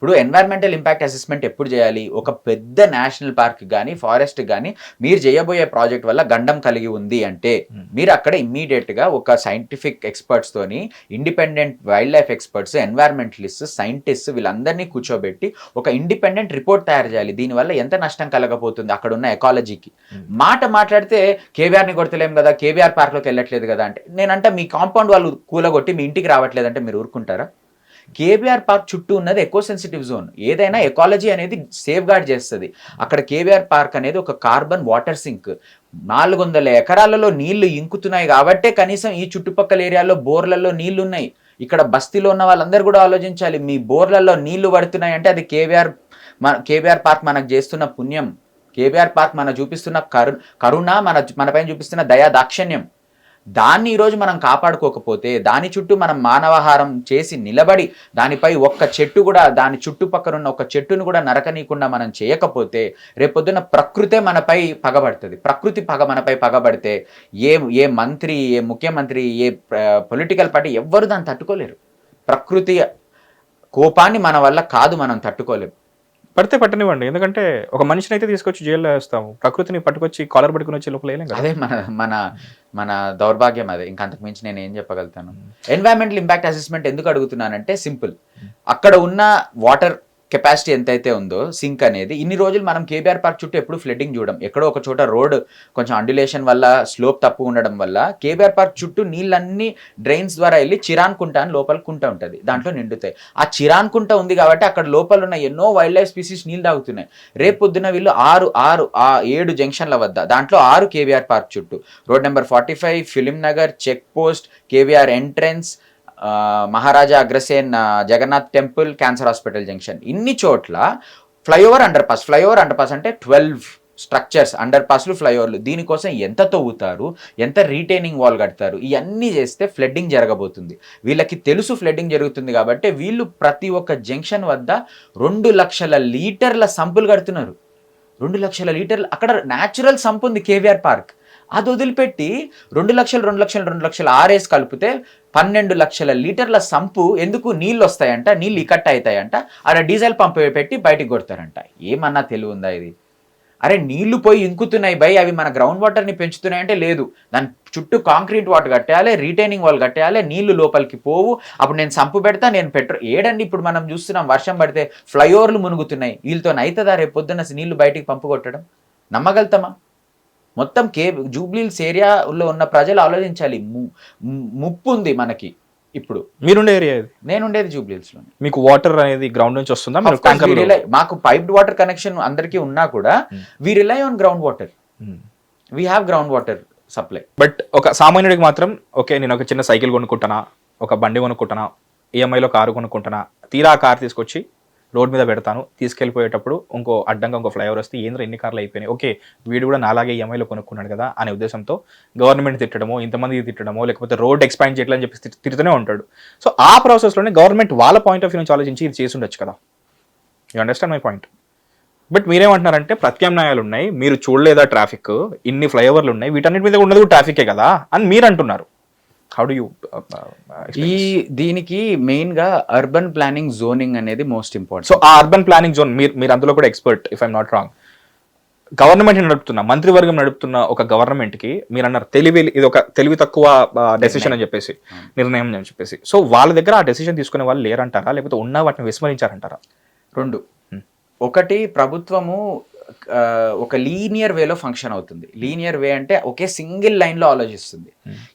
ఇప్పుడు environmental impact assessment ఎప్పుడు చేయాలి? ఒక పెద్ద నేషనల్ పార్క్ గానీ, ఫారెస్ట్ గానీ మీరు చేయబోయే ప్రాజెక్ట్ వల్ల గండం కలిగి ఉంది అంటే, మీరు అక్కడ ఇమ్మీడియేట్‌గా ఒక సైంటిఫిక్ ఎక్స్‌పర్ట్స్‌తోని, independent wild life experts, environmentalists, scientists వీళ్ళందరినీ కూర్చోబెట్టి ఒక ఇండిపెండెంట్ రిపోర్ట్ తయారు చేయాలి. దీనివల్ల ఎంత నష్టం కలగబోతుంది అక్కడున్న ఎకాలజీకి. మాట మాట్లాడితే కేవీఆర్‌ని కొడతలేం కదా! కేవీఆర్ పార్క్‌లోకి వెళ్ళట్లేదు కదా! అంటే నేనంటా మీ కాంపౌండ్ వాళ్ళు కూలగొట్టి మీ ఇంటికి రావట్లేదంటే మీరు ఊరుకుంటారా? కేబీఆర్ పార్క్ చుట్టూ ఉన్నది ఎకో సెన్సిటివ్ జోన్. ఏదైనా ఎకాలజీ అనేది సేఫ్ గార్డ్ చేస్తుంది. అక్కడ కేబీఆర్ పార్క్ అనేది ఒక కార్బన్ వాటర్ సింక్. 400 ఎకరాలలో నీళ్లు ఇంకుతున్నాయి కాబట్టే కనీసం ఈ చుట్టుపక్కల ఏరియాలో బోర్లలో నీళ్లు ఉన్నాయి. ఇక్కడ బస్తీలో ఉన్న వాళ్ళందరూ కూడా ఆలోచించాలి. మీ బోర్లలో నీళ్లు పడుతున్నాయి అంటే అది కేబీఆర్ పార్క్ మనకు చేస్తున్న పుణ్యం. కేబీఆర్ పార్క్ మనకు చూపిస్తున్న కరుణ, మనపైన చూపిస్తున్న దయా దాక్షిణ్యం. దాన్ని ఈరోజు మనం కాపాడుకోకపోతే, దాని చుట్టూ మనం మానవహారం చేసి నిలబడి దానిపై ఒక్క చెట్టు కూడా, దాని చుట్టుపక్కల ఉన్న ఒక చెట్టును కూడా నరకనీయకుండా మనం చేయకపోతే రేపొద్దున ప్రకృతే మనపై పగబడుతుంది. ప్రకృతి మనపై పగబడితే ఏ మంత్రి, ఏ ముఖ్యమంత్రి, ఏ పొలిటికల్ పార్టీ ఎవ్వరు దాన్ని తట్టుకోలేరు. ప్రకృతి కోపాన్ని మన వల్ల కాదు మనం తట్టుకోలేము. పడితే పట్టనివ్వండి, ఎందుకంటే ఒక మనిషిని అయితే తీసుకొచ్చి జైల్లో వేస్తాము, ప్రకృతిని పట్టుకొచ్చి కాలర్ పట్టుకుని వచ్చి లోపల వేయలేం కదా. అదే మన మన దౌర్భాగ్యం. అదే, ఇంకా అంతకు మించి నేను ఏం చెప్పగలుగుతాను. ఎన్వైరన్మెంటల్ ఇంపాక్ట్ అసెస్మెంట్ ఎందుకు అడుగుతున్నానంటే సింపుల్. అక్కడ ఉన్న వాటర్ కెపాసిటీ ఎంతైతే ఉందో సింక్ అనేది, ఇన్ని రోజులు మనం కేబీఆర్ పార్క్ చుట్టూ ఎప్పుడు ఫ్లడ్డింగ్ చూడం. ఎక్కడో ఒక చోట రోడ్ కొంచెం అండ్యులేషన్ వల్ల, స్లోప్ తప్పు ఉండడం వల్ల కేబీఆర్ పార్క్ చుట్టూ నీళ్ళన్నీ డ్రైన్స్ ద్వారా వెళ్ళి చిరాన్ కుంట అని లోపల కుంట ఉంటుంది, దాంట్లో నిండుతాయి. ఆ చిరాన్ కుంట ఉంది కాబట్టి అక్కడ లోపల ఉన్న ఎన్నో వైల్డ్ లైఫ్ స్పీసీస్ నీళ్ళు తాగుతున్నాయి. రేపు పొద్దున వీళ్ళు 7 జంక్షన్ల వద్ద, దాంట్లో 6 కేబీఆర్ పార్క్ చుట్టూ, road number 45, film Nagar, check post, KBR entrance, Maharaja Agrasen Jagannath temple, cancer hospital junction, ఇన్ని చోట్ల ఫ్లైఓవర్ అండర్ పాస్ అంటే 12 స్ట్రక్చర్స్, అండర్ పాస్లు, ఫ్లైఓవర్లు. దీనికోసం ఎంత తవ్వుతారు, ఎంత రీటైనింగ్ వాల్ కడతారు, ఇవన్నీ చేస్తే ఫ్లడ్డింగ్ జరగబోతుంది. వీళ్ళకి తెలుసు ఫ్లడ్డింగ్ జరుగుతుంది కాబట్టి వీళ్ళు ప్రతి ఒక్క జంక్షన్ వద్ద 2 లక్షల లీటర్ల సంపులు కడుతున్నారు. 2 లక్షల లీటర్లు. అక్కడ న్యాచురల్ సంపు ఉంది కేవీఆర్ పార్క్. అది వదిలిపెట్టి 2 లక్షలు ఆర్ఎస్ కలిపితే 12 లక్షల లీటర్ల సంపు. ఎందుకు? నీళ్ళు వస్తాయంట, నీళ్ళు ఇకట్ అవుతాయంట, అక్కడ డీజిల్ పంప్ పెట్టి బయటికి కొడతారంట. ఏమన్నా తెలివి ఉందా ఇది? అరే నీళ్లు పోయి ఇంకుతున్నాయి బై, అవి మన గ్రౌండ్ వాటర్ని పెంచుతున్నాయంటే లేదు. దాని చుట్టూ కాంక్రీట్ వాటర్ కట్టేయాలి, రీటైనింగ్ వాల్ కట్టేయాలి, నీళ్లు లోపలికి పోవు. అప్పుడు నేను సంపు పెడతా, నేను ఏడండి ఇప్పుడు మనం చూస్తున్నాం, వర్షం పడితే ఫ్లైఓవర్లు మునుగుతున్నాయి. వీళ్ళతో అవుతుందా రేపు పొద్దున్న నీళ్లు బయటికి పంపు కొట్టడం? నమ్మగలుగుతామా? మొత్తం జూబ్లీహిల్స్ ఏరియాలో ఉన్న ప్రజలు ఆలోచించాలి. ముప్పు ఉంది మనకి. ఇప్పుడు మీరుండే ఏరియా ఇది? నేను ఉండేది జూబ్లీహిల్స్ లో. మీకు వాటర్ అనేది గ్రౌండ్ నుంచి వస్తుందా? మాకు పైప్డ్ వాటర్ కనెక్షన్ అందరికీ ఉన్నా కూడా we rely on ground water. We have ground water supply. But ఒక సామాన్యుడికి మాత్రం, ఓకే నేను ఒక చిన్న సైకిల్ కొనుక్కుంటానా, ఒక బండి కొనుక్కుంటానా, ఈఎంఐలో కారు కొనుక్కుంటానా, తీరా ఆ కారు తీసుకొచ్చి రోడ్ మీద పెడతాను, తీసుకెళ్ళిపోయేటప్పుడు ఇంకో అడ్డంగా ఇంకో ఫ్లైఓవర్ వస్తే ఏంద్ర ఎన్ని కార్లు అయిపోయినాయి, ఓకే వీడు కూడా నాలాగే ఈఎంఐలో కొనుక్కున్నాడు కదా అనే ఉద్దేశంతో గవర్నమెంట్ తిట్టడమో, ఇంతమంది తిట్టడమో, లేకపోతే రోడ్ ఎక్స్పాండ్ చేయట్లని చెప్పి తిడుతూనే ఉంటాడు. సో ఆ ప్రాసెస్లోనే గవర్నమెంట్ వాళ్ళ పాయింట్ ఆఫ్ వ్యూ నుంచి ఆలోచించి ఇది చేసి ఉండొచ్చు కదా. You understand my point? But మీరేమంటున్నారంటే ప్రత్యామ్నాయాలు ఉన్నాయి, మీరు చూడలేదా ట్రాఫిక్, ఇన్ని ఫ్లైఓవర్లు ఉన్నాయి, వీటన్నిటి మీద ఉన్నది కూడా ట్రాఫికే కదా అని మీరు అంటున్నారు. హౌ డు యూ దీనికి మెయిన్ గా అర్బన్ ప్లానింగ్, జోనింగ్ అనేది మోస్ట్ ఇంపార్టెంట్. సో ఆ అర్బన్ ప్లానింగ్ జోన్ మీరు అందులో కూడా expert, if I'm not wrong. Government నడుపుతున్న, మంత్రివర్గం నడుపుతున్న ఒక గవర్నమెంట్ కి మీరు అన్నారు ఇది ఒక తెలివి తక్కువ డెసిషన్ అని చెప్పేసి, నిర్ణయం అని చెప్పేసి. సో వాళ్ళ దగ్గర ఆ డెసిషన్ తీసుకునే వాళ్ళు లేరంటారా, లేకపోతే ఉన్న వాటిని విస్మరించారంటారా? 2. ఒకటి, ప్రభుత్వము ఒక లీనియర్ వేలో ఫంక్షన్ అవుతుంది. లీనియర్ వే అంటే ఒకే సింగిల్ లైన్లో ఆలోచిస్తుంది.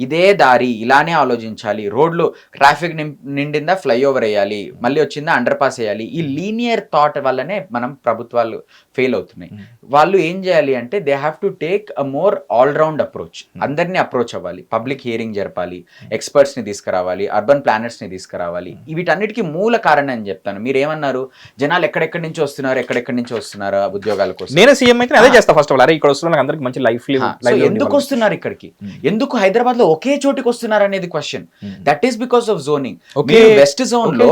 ఇదే దారి, ఇలానే ఆలోచించాలి, రోడ్లు ట్రాఫిక్ నిండిందా ఫ్లైఓవర్ వేయాలి, మళ్ళీ వచ్చిందా అండర్ పాస్ వేయాలి. ఈ లీనియర్ థాట్ వల్లనే మనం ప్రభుత్వాలు ఫెయిల్ అవుతున్నాయి. వాళ్ళు ఏం చేయాలి అంటే they have to take a more all round approach. అందరినీ అప్రోచ్ అవ్వాలి, పబ్లిక్ హియరింగ్ జరపాలి, ఎక్స్పర్ట్స్ని తీసుకురావాలి, అర్బన్ ప్లానర్స్ని తీసుకురావాలి. వీటన్నిటికీ మూల కారణం అని చెప్తాను. మీరు ఏమన్నారు, జనాలు ఎక్కడెక్కడి నుంచి వస్తున్నారు ఉద్యోగాల కోసం. నేను సీఎం అయితే అదే చేస్తా. ఫస్ట్ ఆఫ్ ఆల్ ఇక్కడ వస్తున్నారు అందరికి మంచి లైఫ్. ఎందుకు వస్తున్నారు ఇక్కడికి, ఎందుకు హైదరాబాద్ లో ఒకే చోటికి వస్తున్నారు అనేది question. That is because of zoning. West zone లో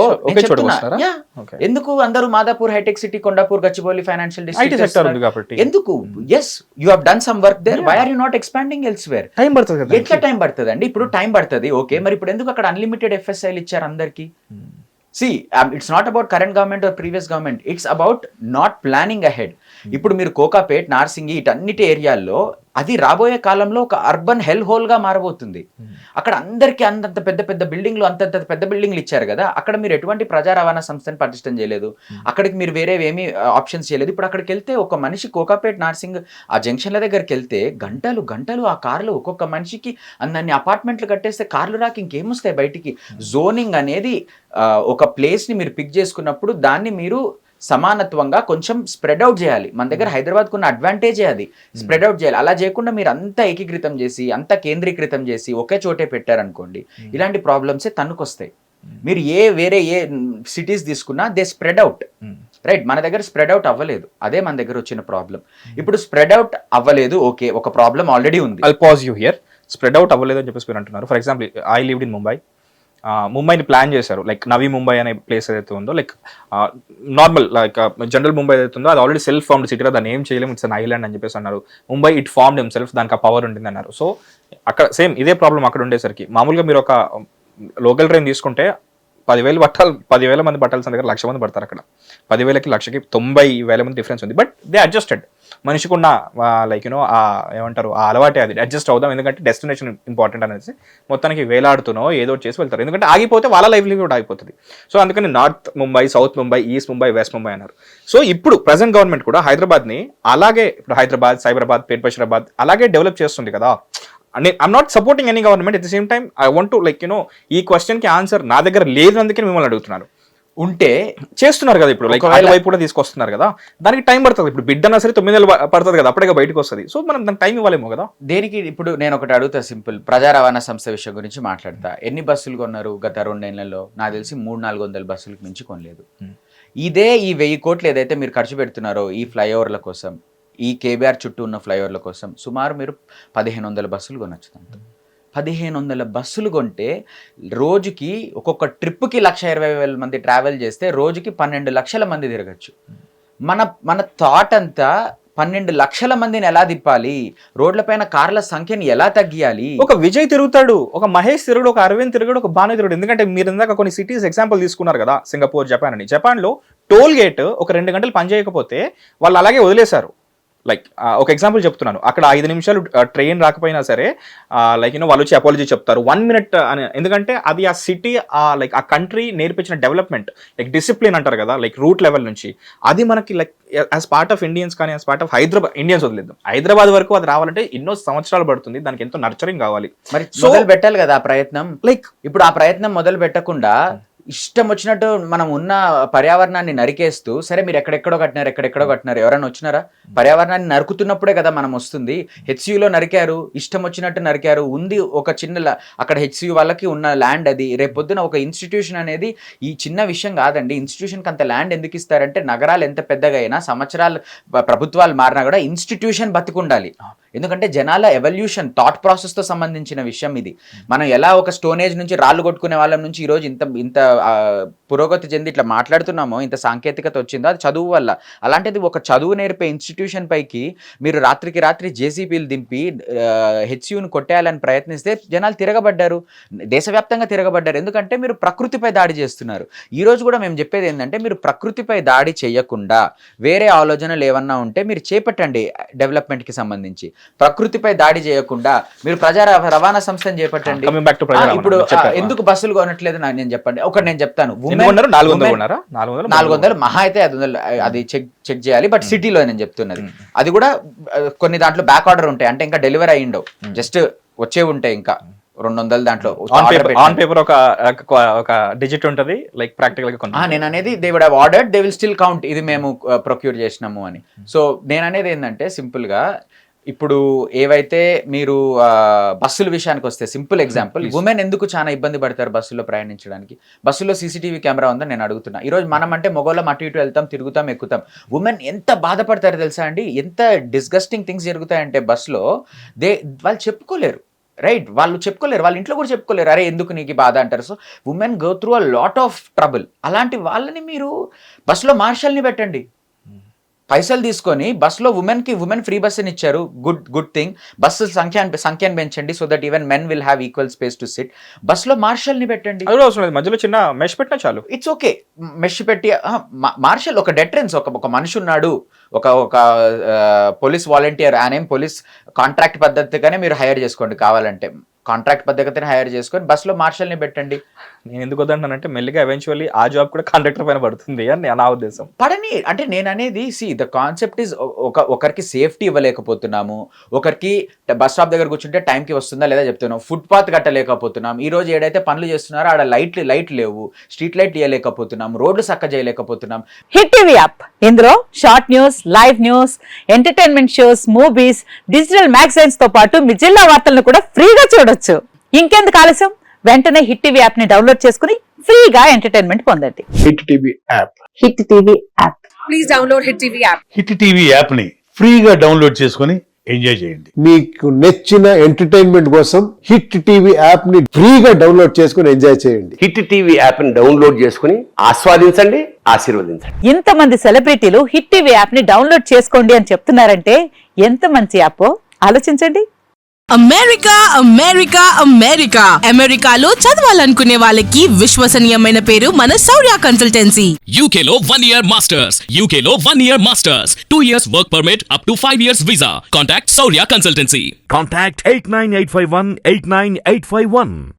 ఎందుకు అందరూ మాదాపూర్, హైటెక్ City, Kondapur, Gachibowli financial district ఎందుకు? Yes, you have done some work there, why are you not expanding elsewhere? Time పడుతుంది. ఎట్లా టైం పడుతుంది అండి? ఇప్పుడు టైం పడుతుంది, ఓకే, మరి ఇప్పుడు ఎందుకు అక్కడ అన్లిమిటెడ్ ఎఫ్ఎస్ఐలు ఇచ్చారు అందరికి? See it's not about current government are previous government, it's about not planning ahead. ఇప్పుడు మీరు కోకాపేట్, నార్సింగి ఇటన్నిటి ఏరియాల్లో అది రాబోయే కాలంలో ఒక అర్బన్ హెల్ హోల్ గా మారబోతుంది. అక్కడ అందరికీ అంతంత పెద్ద పెద్ద బిల్డింగ్లు, అంతంత పెద్ద బిల్డింగ్లు ఇచ్చారు కదా, అక్కడ మీరు ఎటువంటి ప్రజా రవాణా సంస్థను పటిష్టం చేయలేదు, అక్కడికి మీరు వేరే ఏమీ ఆప్షన్స్ చేయలేదు. ఇప్పుడు అక్కడికి వెళ్తే ఒక మనిషి కోకాపేట్, నార్సింగ్ ఆ జంక్షన్ల దగ్గరికి వెళ్తే గంటలు గంటలు ఆ కార్లు, ఒక్కొక్క మనిషికి అన్ని అపార్ట్మెంట్లు కట్టేస్తే కార్లు రాక ఇంకేమొస్తాయి బయటికి. జోనింగ్ అనేది ఒక ప్లేస్ని మీరు పిక్ చేసుకున్నప్పుడు దాన్ని మీరు సమానత్వంగా కొంచెం స్ప్రెడ్ అవుట్ చేయాలి. మన దగ్గర హైదరాబాద్కు ఉన్న అడ్వాంటేజే అది, స్ప్రెడ్ అవుట్ చేయాలి. అలా చేయకుండా మీరు అంతా ఏకీకృతం చేసి అంతా కేంద్రీకృతం చేసి ఒకే చోటే పెట్టారనుకోండి, ఇలాంటి ప్రాబ్లమ్సే తన్నుకొస్తాయి. మీరు వేరే ఏ సిటీస్ తీసుకున్నా దే స్ప్రెడ్ అవుట్, రైట్? మన దగ్గర స్ప్రెడ్ అవుట్ అవ్వలేదు, అదే మన దగ్గర వచ్చిన ప్రాబ్లం. ఇప్పుడు స్ప్రెడ్ అవుట్ అవ్వలేదు, ఓకే, ఒక ప్రాబ్లం ఆల్రెడీ ఉంది. I'll pause you here. Spread out అవ్వలేదు అని చెప్పేసి మీరు అంటున్నారు. For example, I lived in Mumbai. ముంబైని ప్లాన్ చేశారు, లైక్ నవీ ముంబై అనే ప్లేస్ ఏదైతే ఉందో, like normal like general Mumbai ఏదైతే ఉందో అది ఆల్రెడీ సెల్ఫ్ ఫార్మ్డ్ సిటీ, దాన్ని ఏం చేయలేము, ఇట్స్ అన్ ఐలాండ్ అని చెప్పేసి అన్నారు. ముంబై ఇట్ ఫార్మ్డ్ హిమ్సెల్ఫ్, దానికి ఆ పవర్ ఉంటుంది అన్నారు. సో అక్కడ సేమ్ ఇదే ప్రాబ్లం అక్కడ ఉండేసరికి, మామూలుగా మీరు ఒక లోకల్ ట్రైన్ తీసుకుంటే 10,000 మంది పట్టాల్సిన దగ్గర 1,00,000 మంది పడతారు. అక్కడ 10,000కి 1,00,000కి 90,000 మంది డిఫరెన్స్ ఉంది. But they adjusted. మనిషికి ఉన్న లైక్ యూనో ఏమంటారు ఆ అలవాటే, అది అడ్జస్ట్ అవుదాం, ఎందుకంటే డెస్టినేషన్ ఇంపార్టెంట్ అనేసి మొత్తానికి వేలాడుతునో ఏదో చేసి వెళ్తారు. ఎందుకంటే ఆగిపోతే వాళ్ళ లైవ్లీహుడ్ ఆగిపోతుంది. సో అందుకని north Mumbai, south Mumbai, east Mumbai, west Mumbai అన్నారు. సో ఇప్పుడు ప్రజెంట్ గవర్నమెంట్ కూడా హైదరాబాద్ని అలాగే, ఇప్పుడు హైదరాబాద్, సైబరాబాద్, పేట్ బషీరాబాద్ అలాగే డెవలప్ చేస్తుంది కదా. I'm not supporting any government, at the same time I want to like you know ఈ క్వశ్చన్కి ఆన్సర్ నా దగ్గర లేదు, అందుకే మిమ్మల్ని అడుగుతున్నాను. ఉంటే చేస్తున్నారు కదా ఇప్పుడు, లైక్ వైపు కూడా తీసుకొస్తున్నారు కదా, దానికి టైం పడుతుంది. ఇప్పుడు బిడ్డ అన్నా సరే 9 నెలలు పడుతుంది కదా, అప్పుడే బయటకు వస్తుంది. సో మనం దానికి టైం ఇవ్వలేమో కదా. దేనికి ఇప్పుడు నేను ఒకటి అడుగుతా, సింపుల్. ప్రజా రవాణా సంస్థ విషయం గురించి మాట్లాడతా. ఎన్ని బస్సులు కొన్నారు గత 2 నెలల్లో? నాకు తెలిసి 300-400 బస్సులకు మించి కొనలేదు. ఇదే ఈ 1,000 కోట్లు ఏదైతే మీరు ఖర్చు పెడుతున్నారో ఈ ఫ్లైఓవర్ల కోసం, ఈ కేబీఆర్ చుట్టూ ఉన్న ఫ్లైఓవర్ల కోసం, సుమారు మీరు 1,500 బస్సులు కొనొచ్చు. 1,500 బస్సులు కొంటే రోజుకి ఒక్కొక్క ట్రిప్కి 1,20,000 మంది ట్రావెల్ చేస్తే రోజుకి 12 లక్షల మంది తిరగచ్చు. మన థాట్ అంతా 12 లక్షల మందిని ఎలా తిప్పాలి, రోడ్లపైన కార్ల సంఖ్యని ఎలా తగ్గియాలి. ఒక విజయ్ తిరుగుతాడు, ఒక మహేష్ తిరుగుడు, ఒక అరవింద్ తిరుగుడు, ఒక భాను తిరుగుడు. ఎందుకంటే మీరు ఇందాక కొన్ని సిటీస్ ఎగ్జాంపుల్ తీసుకున్నారు కదా, సింగపూర్, జపాన్ అని. జపాన్లో టోల్ గేట్ ఒక 2 గంటలు పనిచేయకపోతే వాళ్ళు అలాగే వదిలేశారు. లైక్ ఒక ఎగ్జాంపుల్ చెప్తున్నాను, అక్కడ 5 నిమిషాలు ట్రైన్ రాకపోయినా సరే లైక్ యూనో వాళ్ళు వచ్చి అపాలజీ చెప్తారు 1 మినిట్ అని. ఎందుకంటే అది ఆ సిటీ లైక్ ఆ కంట్రీ నేర్పించిన డెవలప్మెంట్, లైక్ డిసిప్లిన్ అంటారు కదా, లైక్ రూట్ లెవెల్ నుంచి. అది మనకి like as part of Indians కానీ as part of Hyderabad, Indians వదిలేద్దాం, హైదరాబాద్ వరకు అది రావాలంటే ఎన్నో సంవత్సరాలు పడుతుంది, దానికి ఎంతో నర్చరింగ్ కావాలి. మరి మొదలు పెట్టాలి కదా ఆ ప్రయత్నం. లైక్ ఇప్పుడు ఆ ప్రయత్నం మొదలు పెట్టకుండా ఇష్టం వచ్చినట్టు మనం ఉన్న పర్యావరణాన్ని నరికేస్తూ, సరే మీరు ఎక్కడెక్కడో కట్టినారు, ఎవరైనా వచ్చినారా? పర్యావరణాన్ని నరుకుతున్నప్పుడే కదా మనం వస్తుంది. హెచ్సియులో నరికారు, ఇష్టం వచ్చినట్టు నరికారు. ఉంది ఒక చిన్న అక్కడ హెచ్సియు వాళ్ళకి ఉన్న ల్యాండ్ అది. రేపొద్దున ఒక ఇన్స్టిట్యూషన్ అనేది ఈ చిన్న విషయం కాదండి. ఇన్స్టిట్యూషన్కి అంత ల్యాండ్ ఎందుకు ఇస్తారంటే, నగరాలు ఎంత పెద్దగా అయినా, సంవత్సరాలు ప్రభుత్వాలు మారినా కూడా ఇన్స్టిట్యూషన్ బతికుండాలి. ఎందుకంటే జనాల ఎవల్యూషన్, థాట్ ప్రాసెస్తో సంబంధించిన విషయం ఇది. మనం ఎలా ఒక స్టోనేజ్ నుంచి రాళ్ళు కొట్టుకునే వాళ్ళ నుంచి ఈరోజు ఇంత పురోగతి చెంది ఇట్లా మాట్లాడుతున్నామో, ఇంత సాంకేతికత వచ్చిందో అది చదువు వల్ల. అలాంటిది ఒక చదువు నేర్పే ఇన్స్టిట్యూషన్ పైకి మీరు రాత్రికి రాత్రి జేసీబీలు దింపి హెచ్సియును కొట్టేయాలని ప్రయత్నిస్తే జనాలు తిరగబడ్డారు, దేశవ్యాప్తంగా తిరగబడ్డారు. ఎందుకంటే మీరు ప్రకృతిపై దాడి చేస్తున్నారు. ఈ రోజు కూడా మేము చెప్పేది ఏంటంటే, మీరు ప్రకృతిపై దాడి చేయకుండా వేరే ఆలోచనలు ఏమన్నా ఉంటే మీరు చేపట్టండి. డెవలప్మెంట్కి సంబంధించి ప్రకృతిపై దాడి చేయకుండా మీరు ప్రజా రవాణా సంస్థను చేపట్టండి. ఇప్పుడు ఎందుకు బస్సులు కొనట్లేదు నేను చెప్పండి. నేను చెప్తాను, 400 మహా అయితే 500 అది చెక్ చేయాలి. బట్ సిటీలో నేను చెప్తున్నది, అది కూడా కొన్ని దాంట్లో బ్యాక్ ఆర్డర్ ఉంటాయి, అంటే ఇంకా డెలివరీ అయ్యిండవు, జస్ట్ వచ్చే ఉంటాయి ఇంకా 200 దాంట్లో. ఆన్ పేపర్ ఒక డిజిట్ ఉంటుంది, లైక్ ప్రాక్టికల్ గా. నేను అనేది they would have ordered, they will still count ఇది మేము ప్రొక్యూర్ చేసినాము అని. సో నేను అనేది ఏంటంటే, సింపుల్ గా ఇప్పుడు ఏవైతే మీరు బస్సుల విషయానికి వస్తే, సింపుల్ ఎగ్జాంపుల్, ఉమెన్ ఎందుకు చాలా ఇబ్బంది పడతారు బస్సులో ప్రయాణించడానికి? బస్సులో సీసీటీవీ కెమెరా ఉందని నేను అడుగుతున్నా. ఈరోజు మనం అంటే మొగోళ్ళం అటు ఇటు వెళ్తాం, తిరుగుతాం, ఎక్కుతాం. ఉమెన్ ఎంత బాధపడతారో తెలుసా అండి? ఎంత డిస్గస్టింగ్ థింగ్స్ జరుగుతాయంటే బస్సులో, వాళ్ళు చెప్పుకోలేరు, రైట్? వాళ్ళు చెప్పుకోలేరు, వాళ్ళ ఇంట్లో కూడా చెప్పుకోలేరు, అరే ఎందుకు నీకు బాధ అంటారు. So women go through a lot of trouble. అలాంటి వాళ్ళని మీరు బస్సులో మార్షల్ని పెట్టండి, పైసలు తీసుకొని బస్సులో ఉమెన్ ఫ్రీ బస్ అని ఇచ్చారు. Good thing. బస్సు సంఖ్యను పెంచండి so that even men will have equal space to SIT. బస్సులో మార్షల్ ని పెట్టండి. అది కూడా అవసరం లేదు, మధ్యలో చిన్న మెష్ పెట్టినా చాలు. It's okay. మెష్ పెట్టి మార్షల్ ఒక డెటరెన్స్. ఒక మనిషి ఉన్నాడు, ఒక పోలీస్ వాలంటీర్, ఆయన పోలీస్ కాంట్రాక్ట్ పద్ధతిగానే మీరు హైర్ చేసుకోండి, కావాలంటే కాంట్రాక్ట్ పద్ధతిని హైర్ చేసుకొని బస్సులో మార్షల్ ని పెట్టండి. నేను ఎందుకు వద్దంటానంటే మెల్లిగా ఎవెన్చువల్లీ ఆ జాబ్ కూడా కండక్టర్ పైన పడుతుంది అని నా ఉద్దేశం. పడని అంటే నేను అనేది ద కాన్సెప్ట్ ఇస్ ఒకరికి సేఫ్టీ ఇవ్వలేకపోతున్నాము, ఒకరికి బస్ స్టాప్ దగ్గర కూర్చుంటే టైంకి వస్తుందా లేదా చెప్తున్నాం, ఫుట్పాత్ కట్టలేకపోతున్నాం. ఈ రోజు ఏడైతే పనులు చేస్తున్నారో ఆడ లైట్ లేవు, స్ట్రీట్ లైట్ ఇవ్వలేకపోతున్నాం, రోడ్లు చక్క చేయలేకపోతున్నాం. హిట్ టీవీ యాప్, ఇందులో short news, live news, entertainment shows, movies, digital magazines తో పాటు మీ జిల్లా వార్తలను కూడా ఫ్రీగా చూడొచ్చు. ఇంకెందుకు ఆలస్యం, వెంటనే హిట్ టీవీ యాప్ ని డౌన్లోడ్ చేసుకుని ఫ్రీగా ఎంటర్టైన్మెంట్ పొందండి. Hit TV app. Hit TV app. Please download Hit TV app. Hit TV app ని ఫ్రీగా డౌన్లోడ్ చేసుకొని ఎంజాయ్ చేయండి. మీకు నచ్చిన ఎంటర్టైన్మెంట్ కోసం హిట్ టీవీ యాప్ ని ఫ్రీగా డౌన్లోడ్ చేసుకుని ఎంజాయ్ చేయండి. హిట్ టీవీ యాప్ ని డౌన్లోడ్ చేసుకుని ఆస్వాదించండి, ఆశీర్వదించండి. ఇంతమంది సెలబ్రిటీలు హిట్ టీవీ యాప్ ని డౌన్లోడ్ చేసుకోండి అని చెప్తున్నారంటే ఎంత మంచి యాప్ ఆలోచించండి. అమెరికా అమెరికా అమెరికా అమెరికాలో చదవాలనుకునే వాళ్ళకి విశ్వసనీయమైన పేరు మన శౌర్య కన్సల్టెన్సీ. UK లో 1 year masters. UK లో 1 year masters. 2 years work permit up to 5 years visa. Contact Saurya Consultancy. Contact 89851 89851.